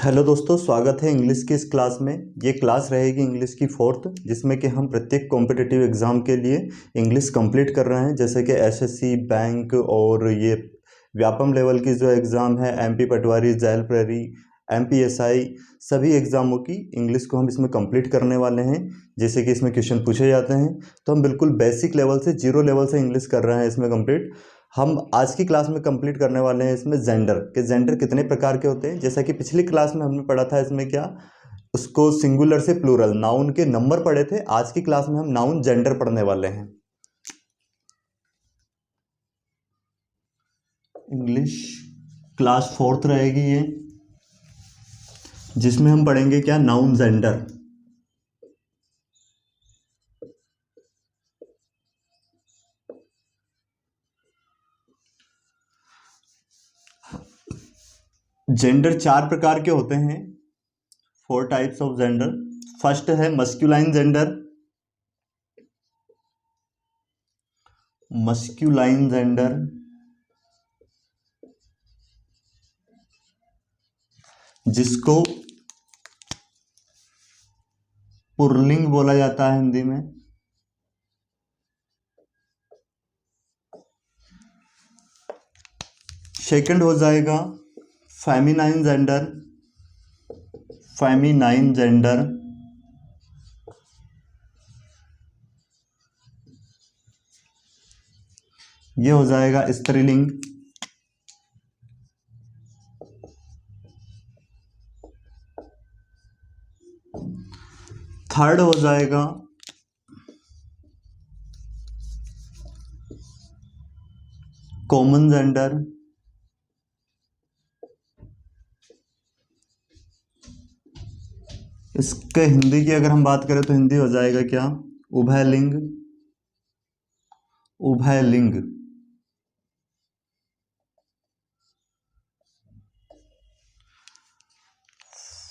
Hello दोस्तों, स्वागत है इंग्लिश की इस क्लास में। ये क्लास रहेगी इंग्लिश की फोर्थ, जिसमें कि हम प्रत्येक कॉम्पिटिटिव एग्ज़ाम के लिए इंग्लिश कंप्लीट कर रहे हैं, जैसे कि एसएससी, बैंक और ये व्यापम लेवल की जो एग्ज़ाम है, एमपी पटवारी, जेल प्रेरी, एमपीएसआई, सभी एग्ज़ामों की इंग्लिश को हम इसमें कंप्लीट करने वाले हैं। जैसे कि इसमें क्वेश्चन पूछे जाते हैं, तो हम बिल्कुल बेसिक लेवल से, जीरो लेवल से इंग्लिश कर रहे हैं इसमें कंप्लीट। हम आज की क्लास में कंप्लीट करने वाले हैं इसमें जेंडर कितने प्रकार के होते हैं। जैसा कि पिछली क्लास में हमने पढ़ा था, इसमें क्या उसको सिंगुलर से प्लूरल नाउन के नंबर पढ़े थे। आज की क्लास में हम नाउन जेंडर पढ़ने वाले हैं। इंग्लिश क्लास फोर्थ रहेगी ये, जिसमें हम पढ़ेंगे क्या, नाउन जेंडर। जेंडर चार प्रकार के होते हैं, 4 टाइप्स ऑफ जेंडर। फर्स्ट है मस्क्यूलाइन जेंडर। मस्क्यूलाइन जेंडर जिसको पुल्लिंग बोला जाता है हिंदी में। सेकंड हो जाएगा फेमिनाइन जेंडर। फेमिनाइन जेंडर ये हो जाएगा स्त्रीलिंग। थर्ड हो जाएगा कॉमन जेंडर। इसके हिंदी की अगर हम बात करें तो हिंदी हो जाएगा क्या, उभयलिंग। उभयलिंग।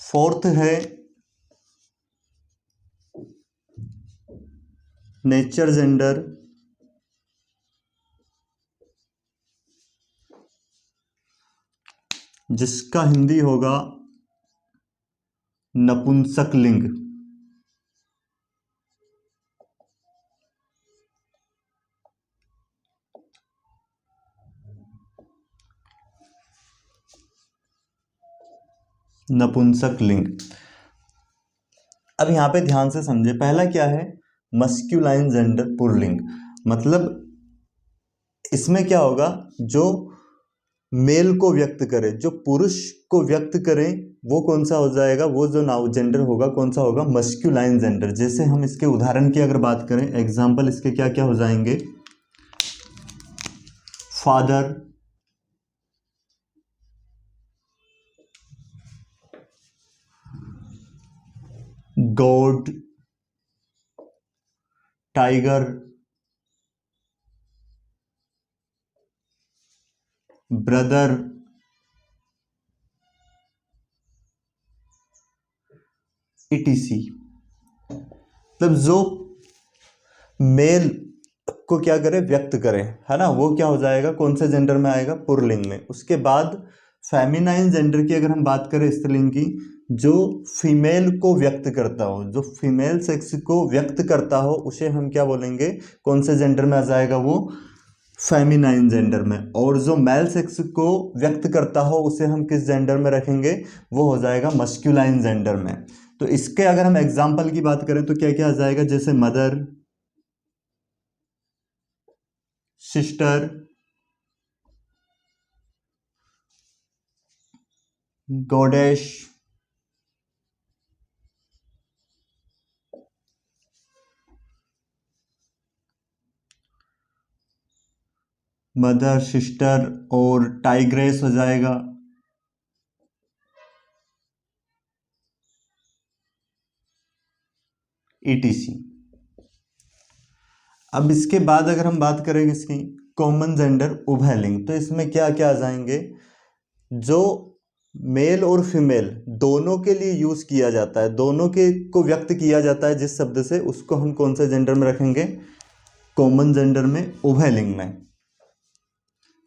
फोर्थ है नेचर जेंडर। जिसका हिंदी होगा नपुंसक लिंग। नपुंसक लिंग। अब यहां पे ध्यान से समझे, पहला क्या है, मस्क्यूलाइन जेंडर पुल्लिंग। मतलब इसमें क्या होगा, जो मेल को व्यक्त करे, जो पुरुष को व्यक्त करे, वो कौन सा हो जाएगा, वो जो नाउन जेंडर होगा कौन सा होगा, मस्क्यूलाइन जेंडर। जैसे हम इसके उदाहरण की अगर बात करें, एग्जाम्पल इसके क्या क्या हो जाएंगे, father, God, tiger, brother, etc.. मतलब जो मेल को क्या करे, व्यक्त करे, है ना, वो क्या हो जाएगा, कौन से जेंडर में आएगा, पुल्लिंग में। उसके बाद फेमिनाइन जेंडर की अगर हम बात करें, स्त्रीलिंग की, जो फीमेल को व्यक्त करता हो, जो फीमेल सेक्स को व्यक्त करता हो, उसे हम क्या बोलेंगे, कौन से जेंडर में आ जाएगा, वो फेमिनाइन जेंडर में। और जो मेल सेक्स को व्यक्त करता हो, उसे हम किस जेंडर में रखेंगे, वो हो जाएगा मस्क्यूलाइन जेंडर में। तो इसके अगर हम एग्जाम्पल की बात करें तो क्या क्या आ जाएगा, जैसे मदर, सिस्टर, गॉडेश, मदर, सिस्टर और टाइग्रेस हो जाएगा। ईटीसी। अब इसके बाद अगर हम बात करें इसकी कॉमन जेंडर उभयलिंग, तो इसमें क्या क्या आ जाएंगे, जो मेल और फीमेल दोनों के लिए यूज किया जाता है, दोनों के को व्यक्त किया जाता है जिस शब्द से, उसको हम कौन से जेंडर में रखेंगे, कॉमन जेंडर में, उभयलिंग में।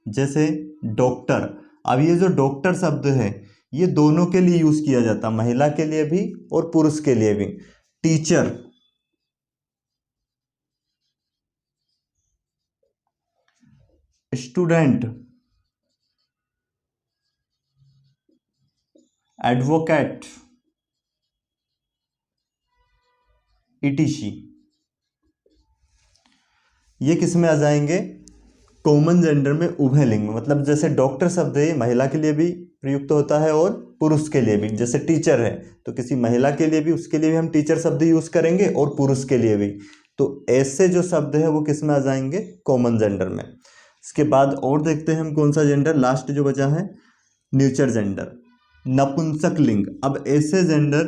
जैसे डॉक्टर। अब ये जो डॉक्टर शब्द है, ये दोनों के लिए यूज किया जाता है, महिला के लिए भी और पुरुष के लिए भी। टीचर, स्टूडेंट, एडवोकेट, ईटीसी, ये किस में आ जाएंगे? कॉमन जेंडर में, उभय लिंग में। मतलब जैसे डॉक्टर शब्द है, ये महिला के लिए भी प्रयुक्त होता है और पुरुष के लिए भी। जैसे टीचर है तो किसी महिला के लिए भी, उसके लिए भी हम टीचर शब्द यूज करेंगे और पुरुष के लिए भी। तो ऐसे जो शब्द है वो किस में आ जाएंगे? कॉमन जेंडर में। इसके बाद और देखते हैं हम कौन सा जेंडर लास्ट जो बचा है, न्यूचर जेंडर, नपुंसक लिंग। अब ऐसे जेंडर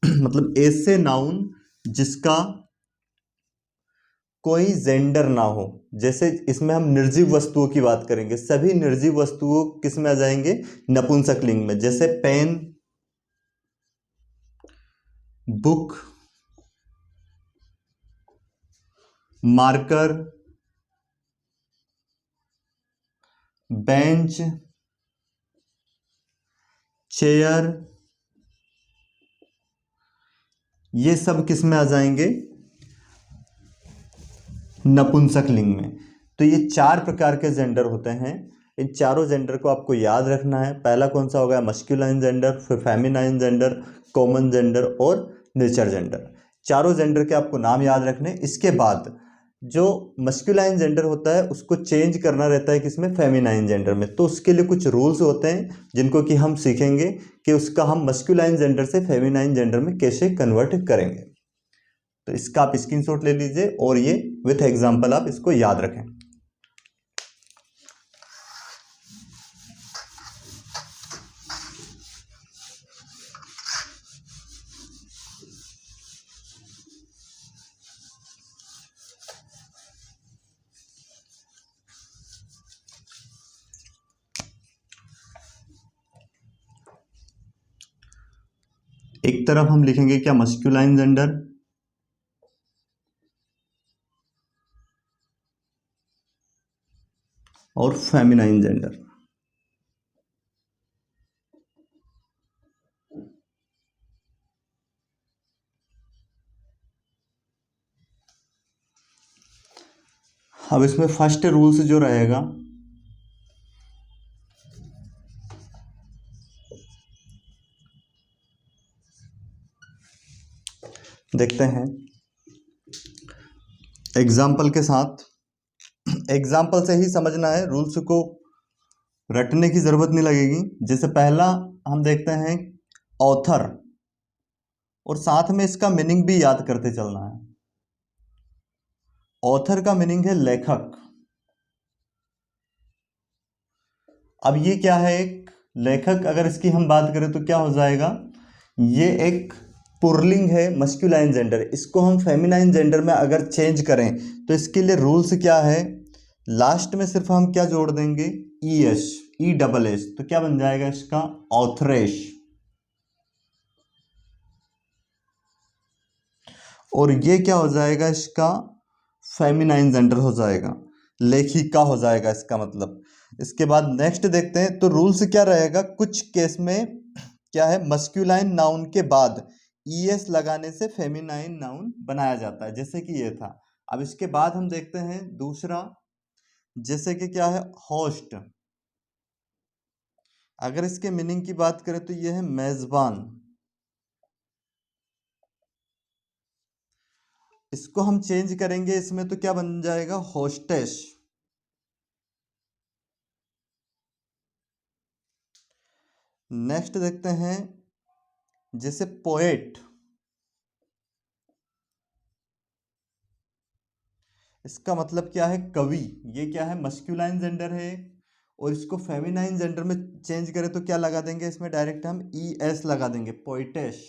मतलब ऐसे नाउन जिसका कोई जेंडर ना हो। जैसे इसमें हम निर्जीव वस्तुओं की बात करेंगे, सभी निर्जीव वस्तुओं किस में आ जाएंगे? नपुंसक लिंग में। जैसे pen, book, marker, bench, chair, ये सब किस में आ जाएंगे? नपुंसक लिंग में। तो ये चार प्रकार के जेंडर होते हैं। इन चारों जेंडर को आपको याद रखना है। पहला कौन सा होगा? मस्कुलाइन जेंडर, फिर फेमिनाइन जेंडर, कॉमन जेंडर और नेचर जेंडर। चारों जेंडर के आपको नाम याद रखने। इसके बाद जो मस्कुलाइन जेंडर होता है उसको चेंज करना रहता है किसमें? फेमिनाइन जेंडर में। तो उसके लिए कुछ रूल्स होते हैं जिनको कि हम सीखेंगे कि उसका हम मस्कुलाइन जेंडर से फेमिनाइन जेंडर में कैसे कन्वर्ट करेंगे। तो इसका आप स्क्रीनशॉट ले लीजिए और ये विथ एग्जांपल आप इसको याद रखें। एक तरफ हम लिखेंगे क्या? मस्कुलाइन जेंडर, और फेमिनाइन जेंडर। अब इसमें फर्स्ट रूल्स जो रहेगा, देखते हैं एग्जाम्पल के साथ। एग्जाम्पल से ही समझना है, रूल्स को रटने की जरूरत नहीं लगेगी। जैसे पहला हम देखते हैं ऑथर, और साथ में इसका मीनिंग भी याद करते चलना है। ऑथर का मीनिंग है लेखक। अब ये क्या है? एक लेखक, अगर इसकी हम बात करें तो क्या हो जाएगा? ये एक पुल्लिंग है, मस्कुलाइन जेंडर। इसको हम फेमिनाइन जेंडर में अगर चेंज करें तो इसके लिए रूल्स क्या है? लास्ट में सिर्फ हम क्या जोड़ देंगे? E S, E double S. तो क्या बन जाएगा इसका? ऑथरेश। और ये क्या हो जाएगा इसका? फेमिनाइन जेंडर हो जाएगा, लेखिका हो जाएगा इसका मतलब। इसके बाद नेक्स्ट देखते हैं। तो रूल्स क्या रहेगा? कुछ केस में क्या है, मस्कुलाइन नाउन के बाद ईएस लगाने से फेमिनाइन नाउन बनाया जाता है, जैसे कि ये था। अब इसके बाद हम देखते हैं दूसरा, जैसे कि क्या है, होस्ट। अगर इसके मीनिंग की बात करें तो ये है मेजबान। इसको हम चेंज करेंगे इसमें तो क्या बन जाएगा? होस्टेस। नेक्स्ट देखते हैं, जैसे पोएट। इसका मतलब क्या है? कवि। ये क्या है? मस्कुलाइन जेंडर है, और इसको फेमिनाइन जेंडर में चेंज करें तो क्या लगा देंगे इसमें? डायरेक्ट हम ई एस लगा देंगे, पोइटेश।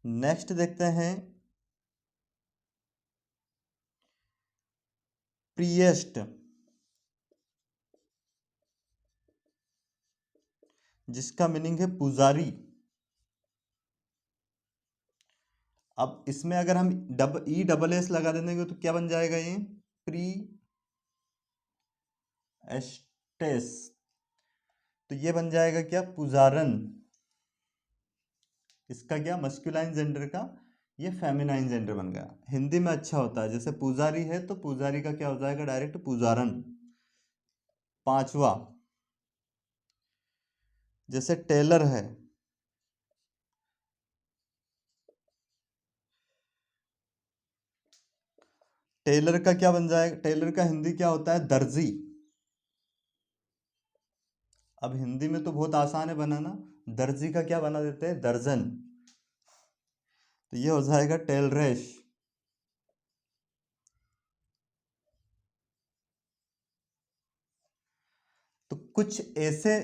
नेक्स्ट देखते हैं प्रिएस्ट, जिसका मीनिंग है पुजारी। अब इसमें अगर हम डबल एस लगा देंगे तो क्या बन जाएगा ये प्री एस्टेस। तो ये बन जाएगा क्या पुजारन। इसका क्या मस्कुलाइन जेंडर का ये फेमिनाइन जेंडर बन गया। हिंदी में अच्छा होता है, जैसे पुजारी है तो पुजारी का क्या हो जाएगा डायरेक्ट पुजारन। पांचवा जैसे टेलर है, टेलर का क्या बन जाएगा, टेलर का हिंदी क्या होता है दर्जी। अब हिंदी में तो बहुत आसान है बनाना, दर्जी का क्या बना देते हैं दर्जन। तो ये हो जाएगा टेलरेश। तो कुछ ऐसे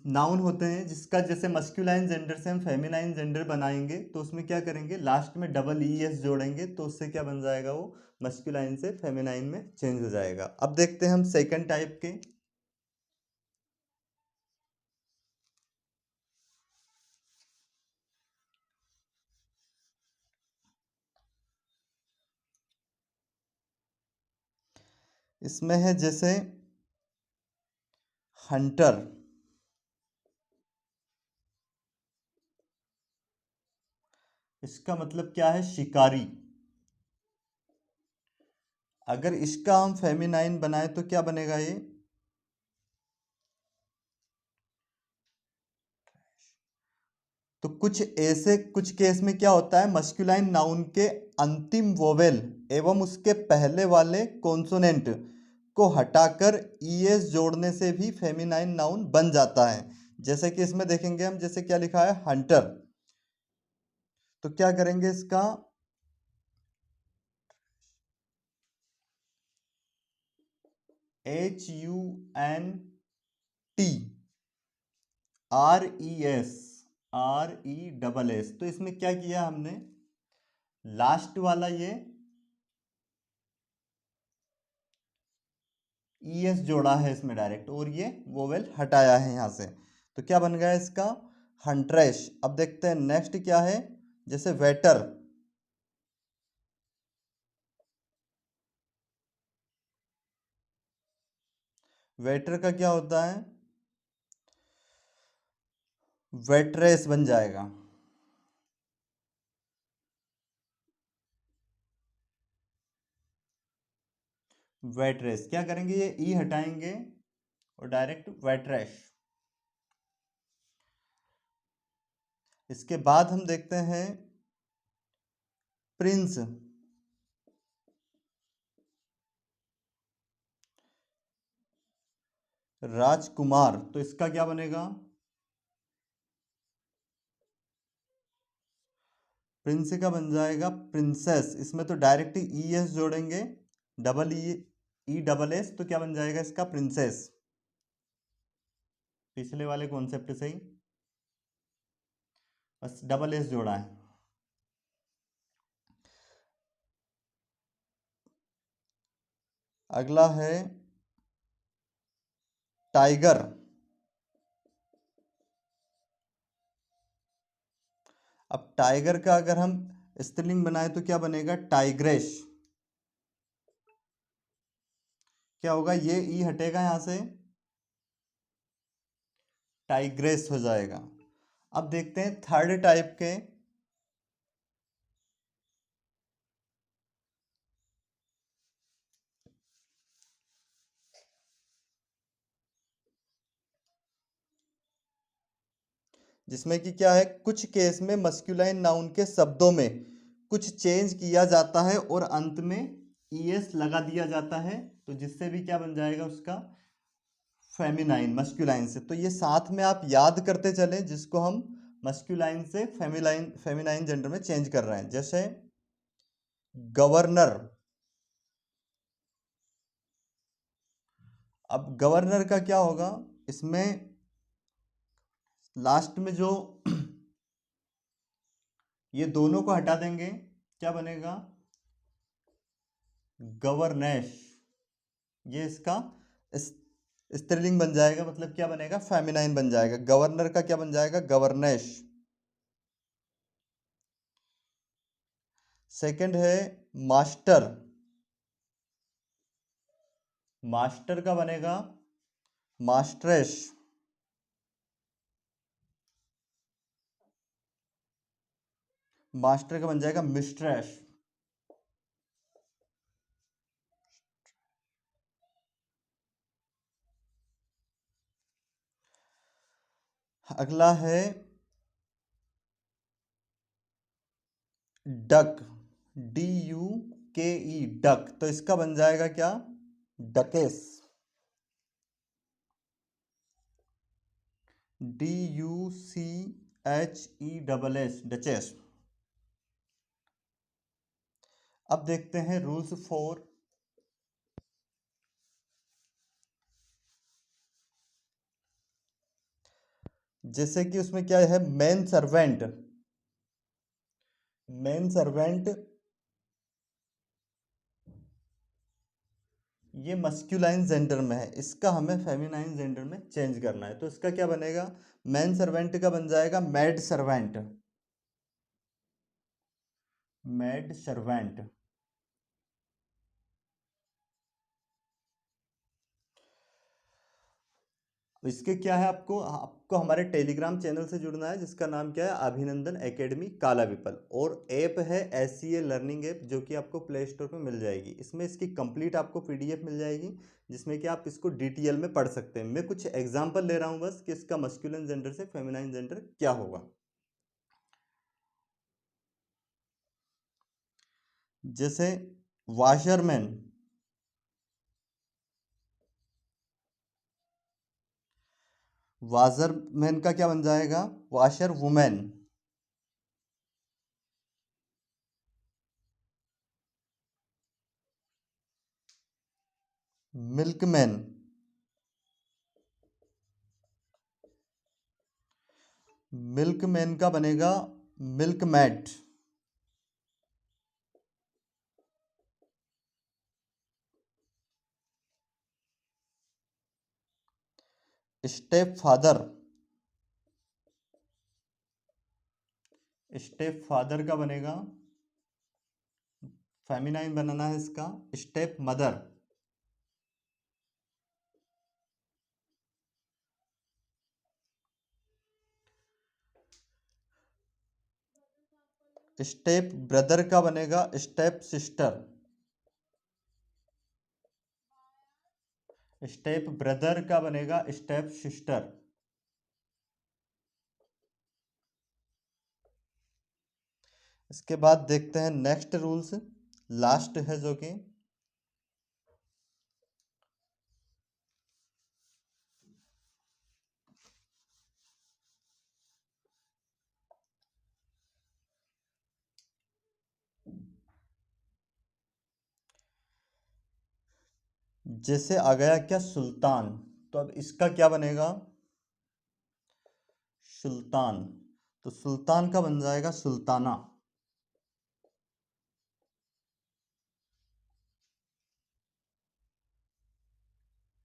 नाउन होते हैं जिसका जैसे मस्कुलाइन जेंडर से हम फेमिनाइन जेंडर बनाएंगे तो उसमें क्या करेंगे लास्ट में डबल ई एस जोड़ेंगे तो उससे क्या बन जाएगा वो मस्कुलाइन से फेमिनाइन में चेंज हो जाएगा। अब देखते हैं हम सेकंड टाइप के। इसमें है जैसे हंटर। इसका मतलब क्या है शिकारी। अगर इसका हम फेमिनाइन बनाए तो क्या बनेगा ये तो कुछ केस में क्या होता है मस्कुलाइन नाउन के अंतिम वोवेल एवं उसके पहले वाले कॉन्सोनेंट को हटाकर ईएस जोड़ने से भी फेमिनाइन नाउन बन जाता है। जैसे कि इसमें देखेंगे हम, जैसे क्या लिखा है हंटर, तो क्या करेंगे इसका HUNT RES तो इसमें क्या किया हमने लास्ट वाला ये ES जोड़ा है इसमें डायरेक्ट और ये वोवेल हटाया है यहाँ से। तो क्या बन गया इसका हंट्रेश। अब देखते हैं नेक्स्ट क्या है, जैसे वेटर। वेटर का क्या होता है वेट्रेस बन जाएगा। वेट्रेस क्या करेंगे ये ई हटाएंगे और डायरेक्ट वेट्रेश। इसके बाद हम देखते हैं प्रिंस। राजकुमार तो इसका क्या बनेगा प्रिंस का बन जाएगा प्रिंसेस। इसमें तो डायरेक्ट ई एस जोड़ेंगे डबल ई डबल एस तो क्या बन जाएगा इसका प्रिंसेस। पिछले वाले कॉन्सेप्ट से ही बस डबल एस जोड़ा है। अगला है टाइगर। अब टाइगर का अगर हम स्त्रीलिंग बनाए तो क्या बनेगा टाइग्रेश। क्या होगा ये ई हटेगा यहां से टाइग्रेस हो जाएगा। अब देखते हैं थर्ड टाइप के। जिसमें कि क्या है कुछ केस में मस्कुलाइन नाउन के शब्दों में कुछ चेंज किया जाता है और अंत में ईएस लगा दिया जाता है तो जिससे भी क्या बन जाएगा उसका फेमिनाइन मस्कुलाइन से। तो ये साथ में आप याद करते चलें जिसको हम मस्कुलाइन से फेमिलाइन फेमिनाइन जेंडर में चेंज कर रहे हैं। जैसे गवर्नर। अब गवर्नर का क्या होगा इसमें लास्ट में जो ये दोनों को हटा देंगे क्या बनेगा गवर्नेश। ये इसका स्त्रीलिंग बन जाएगा, मतलब क्या बनेगा फेमिनाइन बन जाएगा। गवर्नर का क्या बन जाएगा गवर्नेश। सेकंड है मास्टर। मास्टर का बनेगा मास्ट्रेस। मास्टर का बन जाएगा मिस्ट्रेस। अगला है डक। DUKE डक, तो इसका बन जाएगा क्या? डकेस। DUCHESS duchess. अब देखते हैं रूल्स 4। जैसे कि उसमें क्या है, मेन सर्वेंट। मेन सर्वेंट ये मस्कुलाइन जेंडर में है, इसका हमें फेमिनाइन जेंडर में चेंज करना है। तो इसका क्या बनेगा? मेन सर्वेंट का बन जाएगा मैड सर्वेंट। Mad servant. इसके क्या है, आपको आपको हमारे टेलीग्राम चैनल से जुड़ना है, जिसका नाम क्या है, अभिनंदन एकेडमी काला विपल। और ऐप है SCA लर्निंग ऐप, जो कि आपको प्ले स्टोर पर मिल जाएगी। इसमें इसकी कंप्लीट आपको PDF मिल जाएगी, जिसमें कि आप इसको डिटेल में पढ़ सकते हैं। मैं कुछ एग्जांपल ले रहा हूँ बस, कि इसका मस्कुलिन जेंडर से फेमिनाइन जेंडर क्या होगा। जैसे वाशरमैन। वाशरमैन का क्या बन जाएगा? Washer women. मिल्कमैन। मिल्कमैन का बनेगा milkmaid. Stepfather. Stepfather का बनेगा, फेमिनाइन बनाना है इसका, स्टेप मदर। स्टेप ब्रदर का बनेगा स्टेप सिस्टर। स्टेप ब्रदर का बनेगा स्टेप सिस्टर। इसके बाद देखते हैं नेक्स्ट रूल्स, लास्ट है जो कि जैसे आ गया क्या, सुल्तान। तो अब इसका क्या बनेगा? सुल्तान। तो सुल्तान का बन जाएगा सुल्ताना।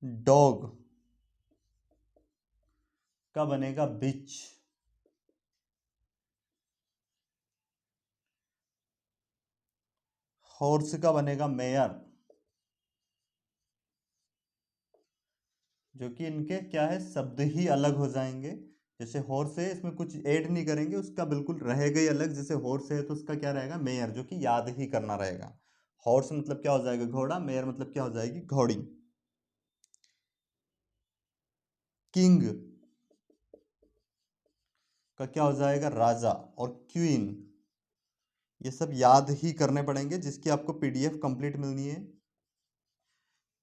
डॉग का बनेगा बिच। हॉर्स का बनेगा मेयर। जो कि इनके क्या है, शब्द ही अलग हो जाएंगे। जैसे हॉर्स है, इसमें कुछ ऐड नहीं करेंगे, उसका बिल्कुल रहेगा ही अलग। जैसे हॉर्स है तो उसका क्या रहेगा, मेयर, जो कि याद ही करना रहेगा। हॉर्स मतलब क्या हो जाएगा, घोड़ा। मेयर मतलब क्या हो जाएगी, घोड़ी। किंग का क्या हो जाएगा, राजा। और क्वीन, ये सब याद ही करने पड़ेंगे, जिसकी आपको PDF कंप्लीट मिलनी है।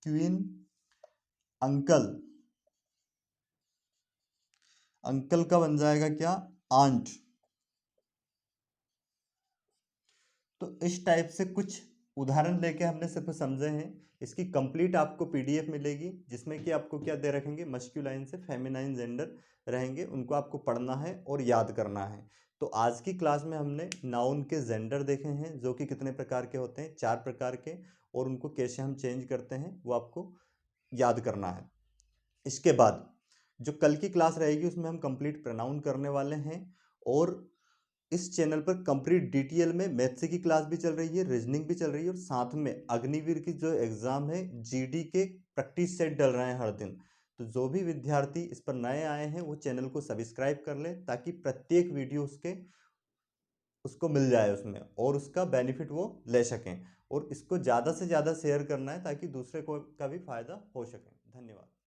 क्वीन। अंकल। अंकल का बन जाएगा क्या, आंट। तो इस टाइप से कुछ उदाहरण लेके हमने सिर्फ समझे हैं। इसकी कंप्लीट आपको PDF मिलेगी, जिसमें कि आपको क्या दे रखेंगे, मस्कुलाइन से फेमिनाइन जेंडर रहेंगे, उनको आपको पढ़ना है और याद करना है। तो आज की क्लास में हमने नाउन के जेंडर देखे हैं, जो कि कितने प्रकार के होते हैं, 4 प्रकार के, और उनको कैसे हम चेंज करते हैं वो आपको याद करना है। इसके बाद जो कल की क्लास रहेगी, उसमें हम कंप्लीट प्रोनाउन करने वाले हैं, और इस चैनल पर कंप्लीट डिटेल में मैथ्स की क्लास भी चल रही है, रीजनिंग भी चल रही है, और साथ में अग्निवीर की जो एग्जाम है जीडी के प्रैक्टिस सेट डल रहे हैं हर दिन। तो जो भी विद्यार्थी इस पर नए आए हैं वो चैनल को सब्सक्राइब कर ले, ताकि प्रत्येक वीडियो उसको मिल जाए उसमें, और उसका बेनिफिट वो ले सकें। और इसको ज़्यादा से ज़्यादा शेयर करना है ताकि दूसरे को का भी फायदा हो सके। धन्यवाद।